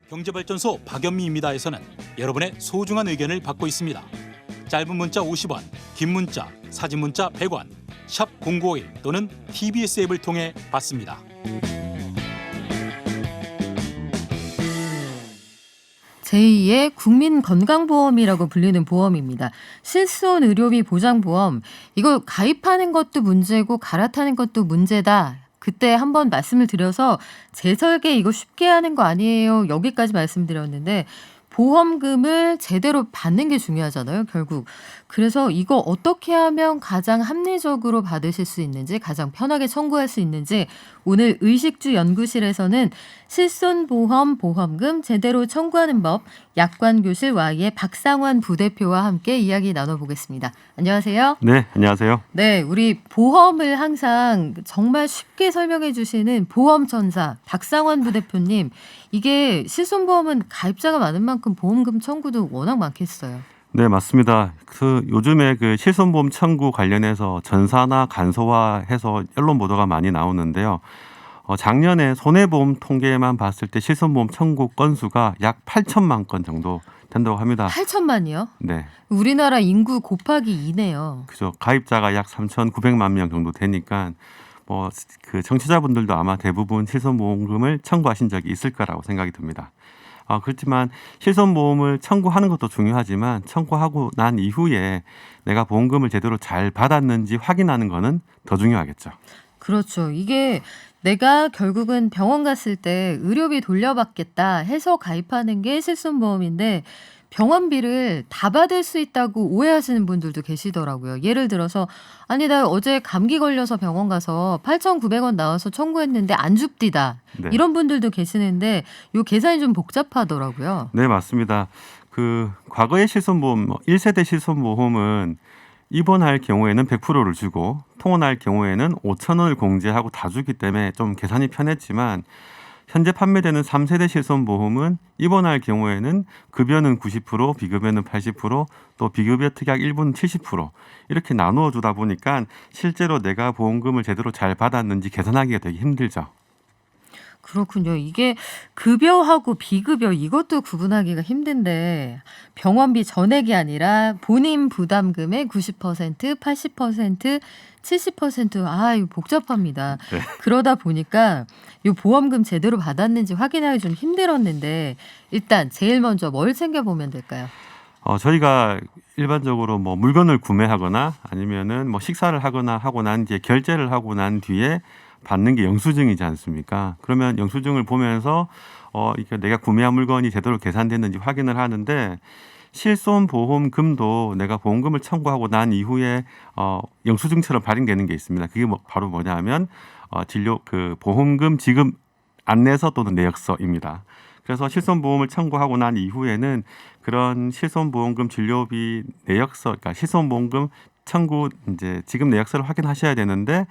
경제발전소 박연미입니다에서는 여러분의 소중한 의견을 받고 있습니다. 짧은 문자 50원, 긴 문자, 사진 문자 100원, 샵 0951 또는 TBS 앱을 통해 받습니다. 제2의 국민건강보험이라고 불리는 보험입니다. 실손 의료비 보장보험, 이거 가입하는 것도 문제고 갈아타는 것도 문제다. 그때 한번 말씀을 드려서 재설계 이거 쉽게 하는 거 아니에요. 여기까지 말씀드렸는데 보험금을 제대로 받는 게 중요하잖아요, 결국. 그래서 이거 어떻게 하면 가장 합리적으로 받으실 수 있는지, 가장 편하게 청구할 수 있는지 오늘 의식주 연구실에서는 실손보험 보험금 제대로 청구하는 법 약관교실 Y의 박상환 부대표와 함께 이야기 나눠보겠습니다. 안녕하세요. 네, 안녕하세요. 네, 우리 보험을 항상 정말 쉽게 설명해 주시는 보험천사 박상환 부대표님, 이게 실손보험은 가입자가 많은 만큼 보험금 청구도 워낙 많겠어요. 네, 맞습니다. 요즘에 실손보험 청구 관련해서 전사나 간소화해서 언론 보도가 많이 나오는데요. 작년에 손해보험 통계만 봤을 때 실손보험 청구 건수가 약 8천만 건 정도 된다고 합니다. 8천만이요? 네. 우리나라 인구 곱하기 2네요. 그죠. 가입자가 약 3,900만 명 정도 되니까 청취자분들도 아마 대부분 실손보험금을 청구하신 적이 있을 거라고 생각이 듭니다. 그렇지만 실손보험을 청구하는 것도 중요하지만 청구하고 난 이후에 내가 보험금을 제대로 잘 받았는지 확인하는 거는 더 중요하겠죠. 그렇죠. 이게 내가 결국은 병원 갔을 때 의료비 돌려받겠다 해서 가입하는 게 실손보험인데 병원비를 다 받을 수 있다고 오해하시는 분들도 계시더라고요. 예를 들어서 아니 나 어제 감기 걸려서 병원 가서 8,900원 나와서 청구했는데 안 줍디다. 네. 이런 분들도 계시는데 요 계산이 좀 복잡하더라고요. 네, 맞습니다. 과거의 실손보험, 1세대 실손보험은 입원할 경우에는 100%를 주고 통원할 경우에는 5,000원을 공제하고 다 주기 때문에 좀 계산이 편했지만 현재 판매되는 3세대 실손보험은 입원할 경우에는 급여는 90%, 비급여는 80%, 또 비급여 특약 일부는 70% 이렇게 나누어 주다 보니까 실제로 내가 보험금을 제대로 잘 받았는지 계산하기가 되게 힘들죠. 그렇군요. 이게 급여하고 비급여 이것도 구분하기가 힘든데 병원비 전액이 아니라 본인 부담금의 90%, 80%, 70% 이거 복잡합니다. 네. 그러다 보니까 이 보험금 제대로 받았는지 확인하기 좀 힘들었는데 일단 제일 먼저 뭘 챙겨보면 될까요? 저희가 일반적으로 물건을 구매하거나 아니면은 식사를 하거나 하고 난 뒤에 결제를 하고 난 뒤에 받는 게 영수증이지 않습니까? 그러면 영수증을 보면서 이게 내가 구매한 물건이 제대로 계산됐는지 확인을 하는데 실손보험금도 내가 보험금을 청구하고 난 이후에 영수증처럼 발행되는 게 있습니다. 그게 바로 뭐냐면 보험금 지급 안내서 또는 내역서입니다. 그래서 실손보험을 청구하고 난 이후에는 그런 실손보험금 진료비 내역서, 그러니까 실손보험금 청구 지급 내역서를 확인하셔야 되는데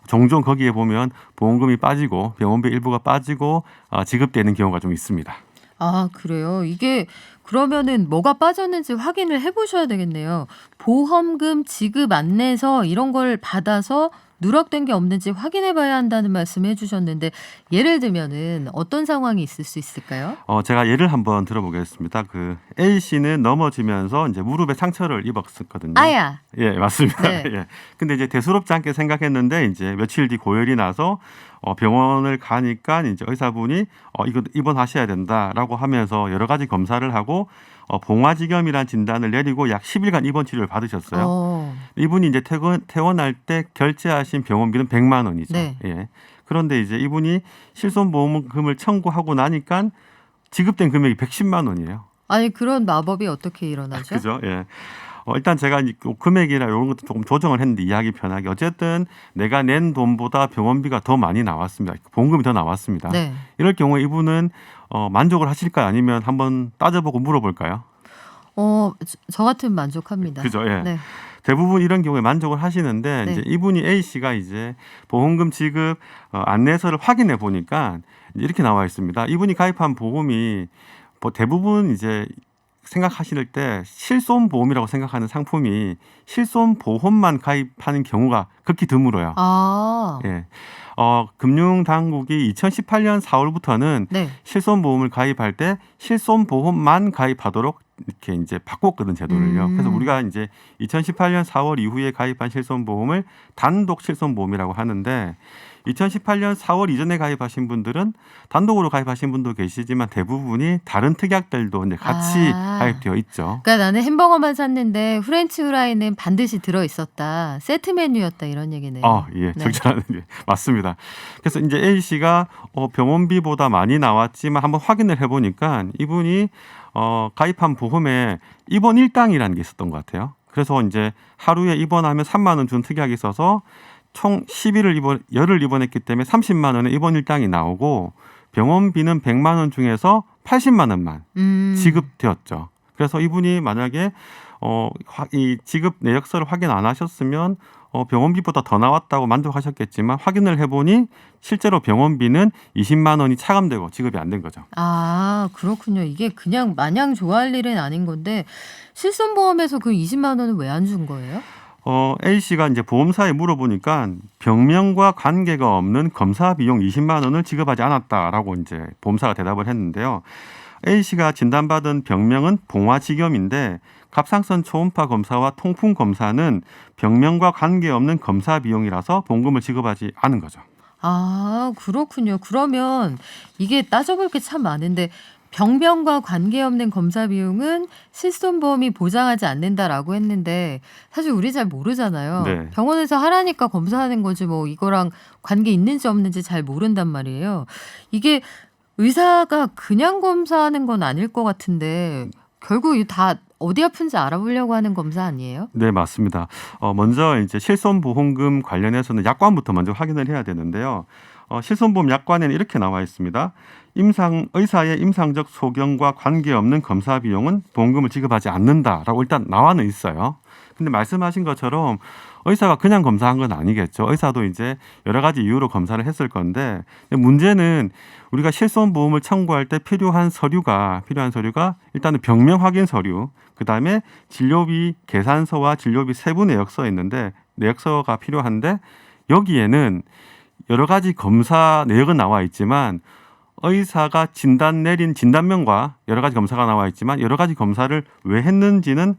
종종 거기에 보면 보험금이 빠지고 병원비 일부가 빠지고 지급되는 경우가 좀 있습니다. 아, 그래요? 이게 그러면은 뭐가 빠졌는지 확인을 해보셔야 되겠네요. 보험금 지급 안내서 이런 걸 받아서 누락된 게 없는지 확인해 봐야 한다는 말씀 해주셨는데 예를 들면은 어떤 상황이 있을 수 있을까요? 제가 예를 한번 들어보겠습니다. A 씨는 넘어지면서 이제 무릎에 상처를 입었었거든요. 아야. 예, 맞습니다. 네. 예. 근데 이제 대수롭지 않게 생각했는데 이제 며칠 뒤 고열이 나서 병원을 가니까 이제 의사분이 이거 입원하셔야 된다라고 하면서 여러 가지 검사를 하고 봉화지겸이라는 진단을 내리고 약 10일간 입원 치료를 받으셨어요. 이분이 이제 퇴원할 때 결제하신 병원비는 100만 원이죠. 네. 예. 그런데 이제 이분이 실손보험금을 청구하고 나니까 지급된 금액이 110만 원이에요. 아니 그런 마법이 어떻게 일어나죠? 그죠? 예. 일단 제가 금액이나 이런 것도 조금 조정을 했는데 이해하기 편하게 어쨌든 내가 낸 돈보다 병원비가 더 많이 나왔습니다. 보험금이 더 나왔습니다. 네. 이럴 경우에 이분은 만족을 하실까요? 아니면 한번 따져보고 물어볼까요? 저 같으면 만족합니다. 그죠? 예. 네. 대부분 이런 경우에 만족을 하시는데 네. 이제 이분이 A 씨가 이제 보험금 지급 안내서를 확인해 보니까 이제 이렇게 나와 있습니다. 이분이 가입한 보험이 대부분 이제 생각하실 때 실손보험이라고 생각하는 상품이 실손보험만 가입하는 경우가 극히 드물어요. 아, 예. 금융당국이 2018년 4월부터는 네. 실손보험을 가입할 때 실손보험만 가입하도록 이렇게 이제 바꿨거든 제도를요. 그래서 우리가 이제 2018년 4월 이후에 가입한 실손보험을 단독 실손보험이라고 하는데 2018년 4월 이전에 가입하신 분들은 단독으로 가입하신 분도 계시지만 대부분이 다른 특약들도 이제 같이 아. 가입되어 있죠. 그러니까 나는 햄버거만 샀는데 프렌치 후라이는 반드시 들어 있었다. 세트 메뉴였다 이런 얘기네요. 예, 네. 적절한 예, 맞습니다. 그래서 이제 A 씨가 병원비보다 많이 나왔지만 한번 확인을 해보니까 이분이 가입한 보험에 입원 일당이라는 게 있었던 것 같아요. 그래서 이제 하루에 입원하면 3만 원 준 특약이 있어서 총 10을 입원했기 때문에 30만 원의 입원 일당이 나오고 병원비는 100만 원 중에서 80만 원만 지급되었죠. 그래서 이분이 만약에 이 지급 내역서를 확인 안 하셨으면 병원비보다 더 나왔다고 만족하셨겠지만 확인을 해보니 실제로 병원비는 20만 원이 차감되고 지급이 안 된 거죠. 아, 그렇군요. 이게 그냥 마냥 좋아할 일은 아닌 건데 실손보험에서 그 20만 원은 왜 안 준 거예요? A 씨가 이제 보험사에 물어보니까 병명과 관계가 없는 검사 비용 20만 원을 지급하지 않았다라고 이제 보험사가 대답을 했는데요. A 씨가 진단받은 병명은 봉화지겸인데 갑상선 초음파 검사와 통풍 검사는 병명과 관계없는 검사 비용이라서 보험금을 지급하지 않은 거죠. 아, 그렇군요. 그러면 이게 따져볼 게 참 많은데 병명과 관계없는 검사 비용은 실손보험이 보장하지 않는다라고 했는데 사실 우리 잘 모르잖아요. 네. 병원에서 하라니까 검사하는 거지 뭐 이거랑 관계 있는지 없는지 잘 모른단 말이에요. 이게 의사가 그냥 검사하는 건 아닐 것 같은데 결국 이다 어디 아픈지 알아보려고 하는 검사 아니에요? 네, 맞습니다. 먼저 이제 실손보험금 관련해서는 약관부터 먼저 확인을 해야 되는데요. 실손보험 약관에는 이렇게 나와 있습니다. 의사의 임상적 소견과 관계없는 검사 비용은 보험금을 지급하지 않는다라고 일단 나와는 있어요. 근데 말씀하신 것처럼 의사가 그냥 검사한 건 아니겠죠. 의사도 이제 여러 가지 이유로 검사를 했을 건데 문제는 우리가 실손보험을 청구할 때 필요한 서류가 일단은 병명 확인 서류, 그다음에 진료비 계산서와 진료비 세부 내역서 있는데 내역서가 필요한데 여기에는 여러 가지 검사 내역은 나와 있지만 의사가 진단 내린 진단명과 여러 가지 검사가 나와 있지만 여러 가지 검사를 왜 했는지는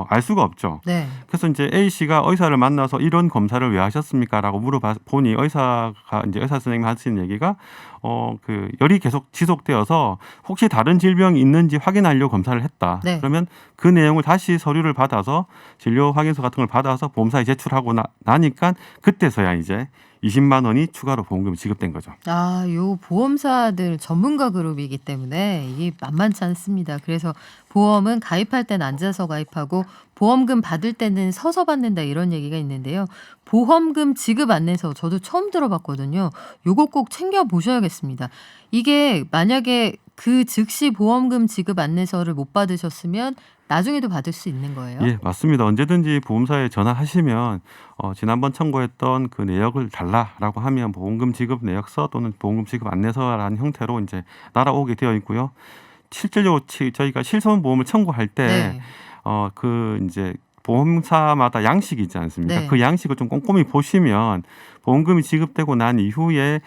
알 수가 없죠. 네. 그래서 이제 A 씨가 의사를 만나서 이런 검사를 왜 하셨습니까라고 물어봐 보니 의사 선생님이 하시는 얘기가 그 열이 계속 지속되어서 혹시 다른 질병이 있는지 확인하려고 검사를 했다. 네. 그러면 그 내용을 다시 서류를 받아서 진료 확인서 같은 걸 받아서 보험사에 제출하고 나니까 그때서야 이제 20만 원이 추가로 보험금이 지급된 거죠. 아, 요 보험사들 전문가 그룹이기 때문에 이게 만만치 않습니다. 그래서 보험은 가입할 땐 앉아서 가입하고 보험금 받을 때는 서서 받는다 이런 얘기가 있는데요. 보험금 지급 안내서 저도 처음 들어봤거든요. 요거 꼭 챙겨 보셔야겠습니다. 이게 만약에 그 즉시 보험금 지급 안내서를 못 받으셨으면 나중에도 받을 수 있는 거예요? 예, 맞습니다. 언제든지 보험사에 전화하시면 지난번 청구했던 그 내역을 달라라고 하면 보험금 지급 내역서 또는 보험금 지급 안내서라는 형태로 이제 날아오게 되어 있고요. 실질적으로 저희가 실손보험을 청구할 때 네. 그 이제 보험사마다 양식이 있지 않습니까? 네. 그 양식을 좀 꼼꼼히 보시면 보험금이 지급되고 난 이후에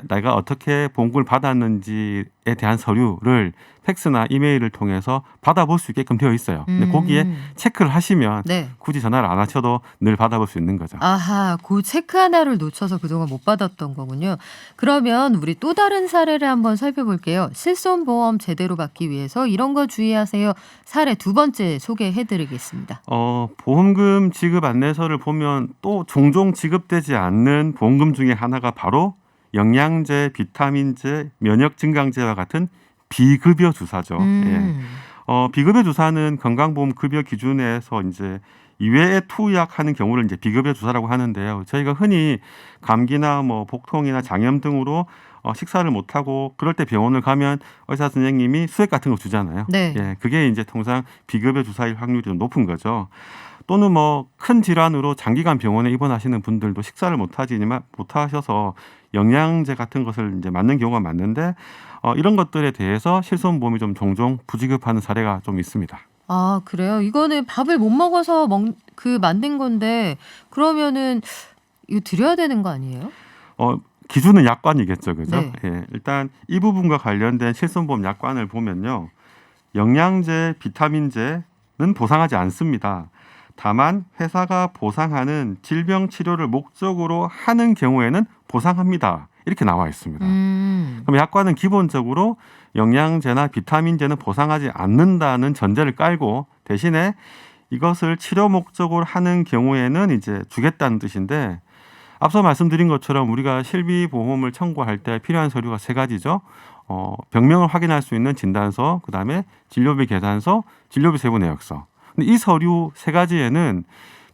내가 어떻게 보험금을 받았는지에 대한 서류를 팩스나 이메일을 통해서 받아볼 수 있게끔 되어 있어요. 근데 거기에 체크를 하시면 네. 굳이 전화를 안 하셔도 늘 받아볼 수 있는 거죠. 아하, 그 체크 하나를 놓쳐서 그동안 못 받았던 거군요. 그러면 우리 또 다른 사례를 한번 살펴볼게요. 실손보험 제대로 받기 위해서 이런 거 주의하세요. 사례 두 번째 소개해드리겠습니다. 보험금 지급 안내서를 보면 또 종종 지급되지 않는 보험금 중에 하나가 바로 영양제, 비타민제, 면역 증강제와 같은 비급여 주사죠. 예. 비급여 주사는 건강보험 급여 기준에서 이제 이외에 투약하는 경우를 이제 비급여 주사라고 하는데요. 저희가 흔히 감기나 뭐 복통이나 장염 등으로 식사를 못 하고 그럴 때 병원을 가면 의사 선생님이 수액 같은 거 주잖아요. 네. 예, 그게 이제 통상 비급여 주사일 확률이 좀 높은 거죠. 또는 뭐 큰 질환으로 장기간 병원에 입원하시는 분들도 식사를 못하셔서 영양제 같은 것을 이제 맞는 경우가 많은데 이런 것들에 대해서 실손보험이 좀 종종 부지급하는 사례가 좀 있습니다. 아, 그래요? 이거는 밥을 못 먹어서 만든 건데 그러면은 이거 드려야 되는 거 아니에요? 기준은 약관이겠죠, 그죠? 네. 예, 일단 이 부분과 관련된 실손보험 약관을 보면요, 영양제, 비타민제는 보상하지 않습니다. 다만 회사가 보상하는 질병 치료를 목적으로 하는 경우에는 보상합니다. 이렇게 나와 있습니다. 그럼 약관은 기본적으로 영양제나 비타민제는 보상하지 않는다는 전제를 깔고 대신에 이것을 치료 목적으로 하는 경우에는 이제 주겠다는 뜻인데, 앞서 말씀드린 것처럼 우리가 실비보험을 청구할 때 필요한 서류가 3가지죠. 병명을 확인할 수 있는 진단서, 그다음에 진료비 계산서, 진료비 세부 내역서. 근데 이 서류 3가지에는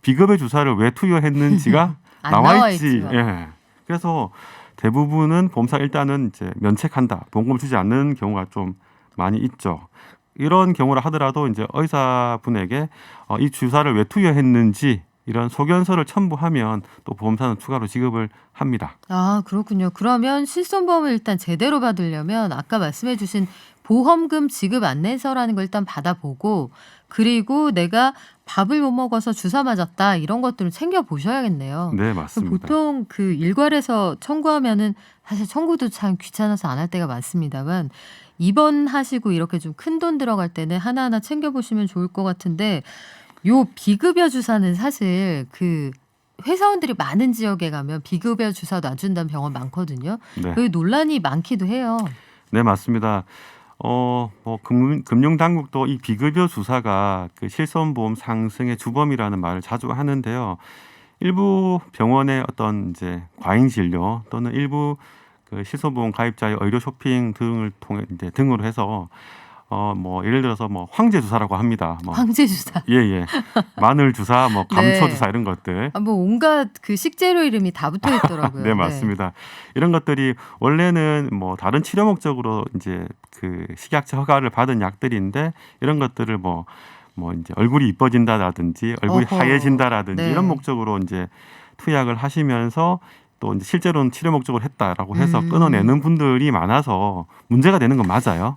비급여 주사를 왜 투여했는지가 안 나와 있지. 있지요. 예. 그래서 대부분은 보험사 일단은 이제 면책한다, 보험금을 주지 않는 경우가 좀 많이 있죠. 이런 경우라 하더라도 이제 의사분에게 이 주사를 왜 투여했는지 이런 소견서를 첨부하면 또 보험사는 추가로 지급을 합니다. 아, 그렇군요. 그러면 실손보험을 일단 제대로 받으려면 아까 말씀해 주신 보험금 지급 안내서라는 걸 일단 받아보고, 그리고 내가 밥을 못 먹어서 주사 맞았다 이런 것들을 챙겨 보셔야겠네요. 네, 맞습니다. 보통 그 일괄에서 청구하면은 사실 청구도 참 귀찮아서 안 할 때가 많습니다만, 입원하시고 이렇게 좀 큰 돈 들어갈 때는 하나하나 챙겨 보시면 좋을 것 같은데, 요 비급여 주사는 사실 그 회사원들이 많은 지역에 가면 비급여 주사 놔준다는 병원 많거든요. 네. 그 논란이 많기도 해요. 네, 맞습니다. 금융 당국도 이 비급여 주사가 그 실손보험 상승의 주범이라는 말을 자주 하는데요. 일부 병원의 어떤 이제 과잉 진료 또는 일부 그 실손보험 가입자의 의료 쇼핑 등을 통해 이제 등으로 해서 예를 들어서 황제 주사라고 합니다. 황제 주사. 예. 마늘 주사, 감초 네. 주사 이런 것들. 온갖 그 식재료 이름이 다 붙어 있더라고요. 네, 맞습니다. 이런 것들이 원래는 다른 치료 목적으로 이제 그 식약처 허가를 받은 약들인데, 이런 것들을 이제 얼굴이 이뻐진다라든지 얼굴이 어허. 하얘진다라든지 네. 이런 목적으로 이제 투약을 하시면서 또 이제 실제로는 치료 목적으로 했다라고 해서 끊어내는 분들이 많아서 문제가 되는 건 맞아요.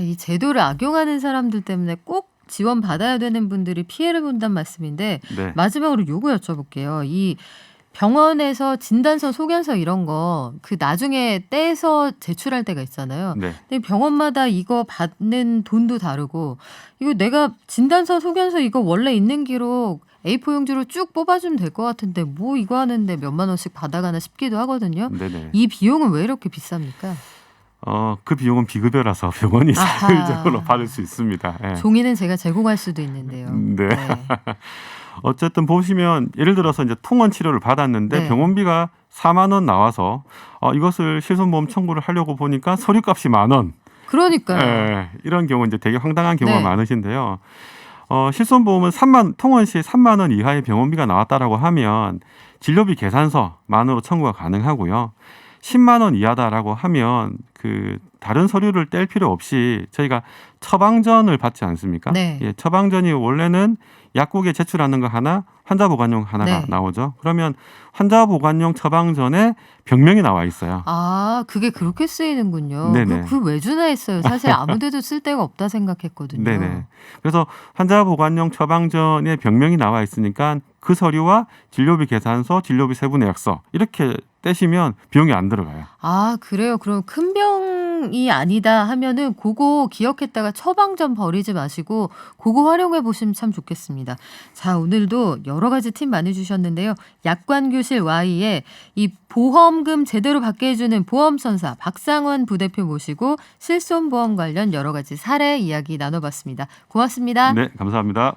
이 제도를 악용하는 사람들 때문에 꼭 지원 받아야 되는 분들이 피해를 본다는 말씀인데, 네. 마지막으로 요거 여쭤볼게요. 이 병원에서 진단서, 소견서 이런 거 그 나중에 떼서 제출할 때가 있잖아요. 네. 근데 병원마다 이거 받는 돈도 다르고, 이거 내가 진단서, 소견서 이거 원래 있는 기록 A4 용지로 쭉 뽑아주면 될 것 같은데 이거 하는데 몇만 원씩 받아가나 싶기도 하거든요. 네네. 이 비용은 왜 이렇게 비쌉니까? 그 비용은 비급여라서 병원이 아하. 자율적으로 받을 수 있습니다. 예. 종이는 제가 제공할 수도 있는데요. 네. 어쨌든 보시면 예를 들어서 이제 통원 치료를 받았는데 네. 병원비가 4만 원 나와서 이것을 실손보험 청구를 하려고 보니까 서류값이 1만 원. 그러니까요. 예, 이런 경우 이제 되게 황당한 경우가 네. 많으신데요. 실손보험은 통원 시 3만 원 이하의 병원비가 나왔다라고 하면 진료비 계산서 만으로 청구가 가능하고요. 10만 원 이하다라고 하면 그 다른 서류를 뗄 필요 없이 저희가 처방전을 받지 않습니까? 네. 예, 처방전이 원래는 약국에 제출하는 거 하나, 환자 보관용 하나가 네. 나오죠. 그러면 환자 보관용 처방전에 병명이 나와 있어요. 그게 그렇게 쓰이는군요. 네네. 그걸 왜 주나 했어요. 사실 아무데도 쓸 데가 없다 생각했거든요. 네네. 그래서 환자 보관용 처방전에 병명이 나와 있으니까 그 서류와 진료비 계산서, 진료비 세부 내역서 이렇게 떼시면 비용이 안 들어가요. 그래요. 그럼 큰 병이 아니다 하면은 그거 기억했다가 처방전 버리지 마시고 그거 활용해 보시면 참 좋겠습니다. 자, 오늘도 여러 가지 팁 많이 주셨는데요. 약관교실 Y에 이 보험금 제대로 받게 해주는 보험선사 박상원 부대표 모시고 실손보험 관련 여러 가지 사례 이야기 나눠봤습니다. 고맙습니다. 네, 감사합니다.